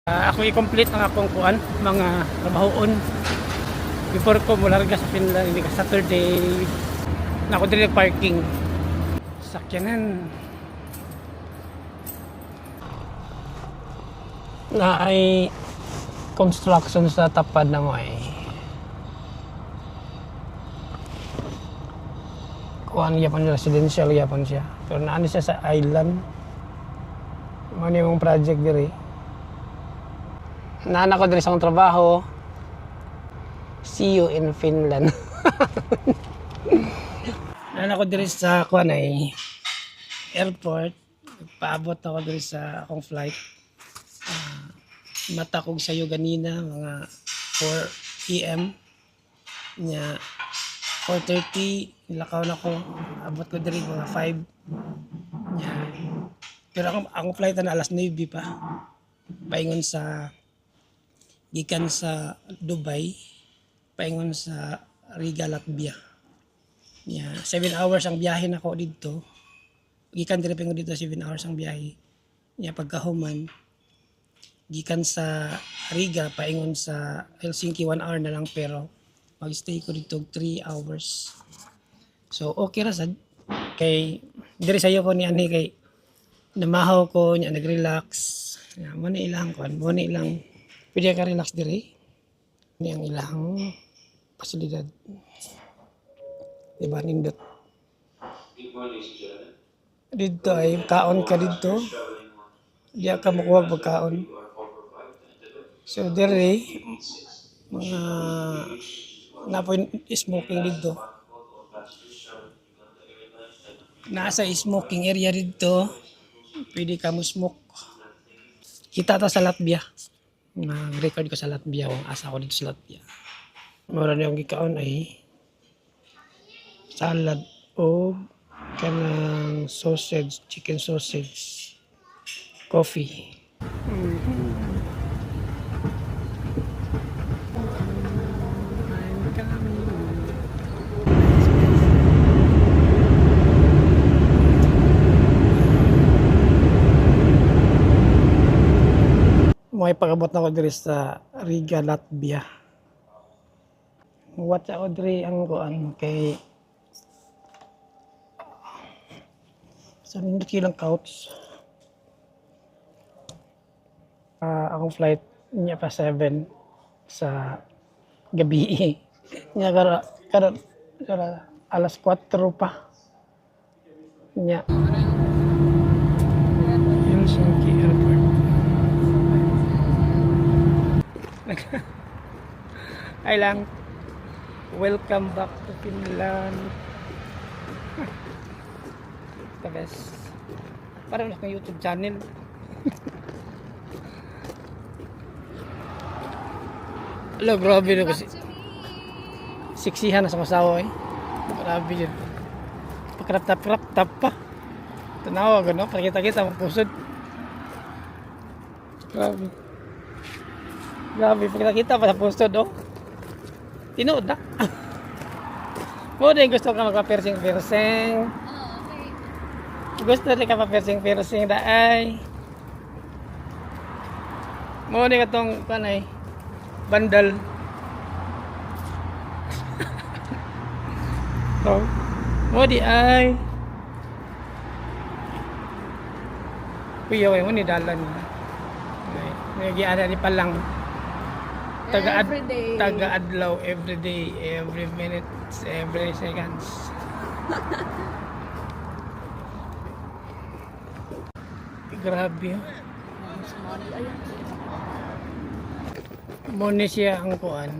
Ako i-complete ang akong kuan, mga trabahoon. Before ko mularga sa Finland, hindi ka Saturday. Na ako dili parking. Sakyanan. Na ay construction sa tapad na mo ay. Kuan yapon residential yapon siya. Pero naano siya sa island. Mano yung project diri. Nana ko diri sa akong trabaho. See you in Finland. Nana ko diri sa kuan ay airport. Paabot ako diri sa akong flight. Mata kog sayo ganina mga 4 PM nya 4:30 nilakaw na ko. Abot ko diri mga 5 nya. Pero akong flight na alas 9 pa. Paingon sa gikan sa Dubai, paingon sa Riga, Latvia. Yeah, 7 hours ang biyahe nako dito. Gikan diri paingon dito 7 hours ang biyahe. Yeah, pagkahuman gikan sa Riga paingon sa Helsinki 1 hour na lang pero magstay ko dito 3 hours. So okay ra sad kay diri sayo ko ni ani kay namahaw ko nya nag-relax. Yeah, mo ni ilang kon, mo ni ilang pwede ka relax diri. Ini ang ilang pasilidad. Diba nindot. Dito ay kaon ka dito. Diya ka makuha pagkaon. So diri mga napoy smoking dito. Nasa smoking area dito. Pwede ka mo smoke. Kita ta sa Latvia. Nag-record ko sa Latvia kung asa ko dito sa Latvia. Mura na yung gikaon ay salad o kanang sausage, chicken sausage, coffee. May pag-abot na ko diri sa Riga, Latvia. Watch ako diri ang kuan kay sa kilang couch. Akong flight niya pa 7 sa gabi. Niya kara alas 4 pa. Niya. Helsinki Airport. Ay lang. Welcome back to Finland. The best. Parang akong YouTube channel. Hello, grabe na kasi. Siksihan na sa masawa eh. Grabe yun. Pakrap-tap pa. Tanawa ko no. Pakita-kita magpusod. Grabe. Grabe, pagkita pa sa postod, oh. Tinood na. Mo din gusto ka magpa-piercing-piercing. Okay. Gusto rin ka pa-piercing-piercing daay. Mo din ka tong kanay bandal. So, mo di ay. Kuya, mo ni dalan. May giana ni palang. Taga-adlaw every day, every minute, every seconds. Grabe. Muna siya ang kuan.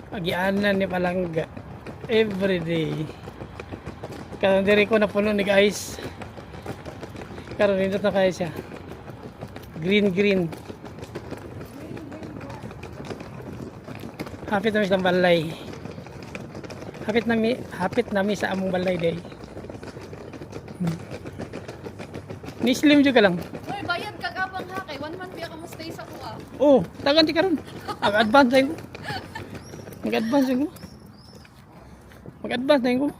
Agianan ni palangga every day. Karon diri ko na puno ni guys. Karon dito na kaya siya. Green. Hapit nami sa balay. Hapit nami sa among balay day. Ni slim juga lang. Oy, bayad ka kapang ha kay 1 month biya ka mo stay sa kuha. Oh, tagan ti karon. Mag-advance na ko. Mag-advance na ko.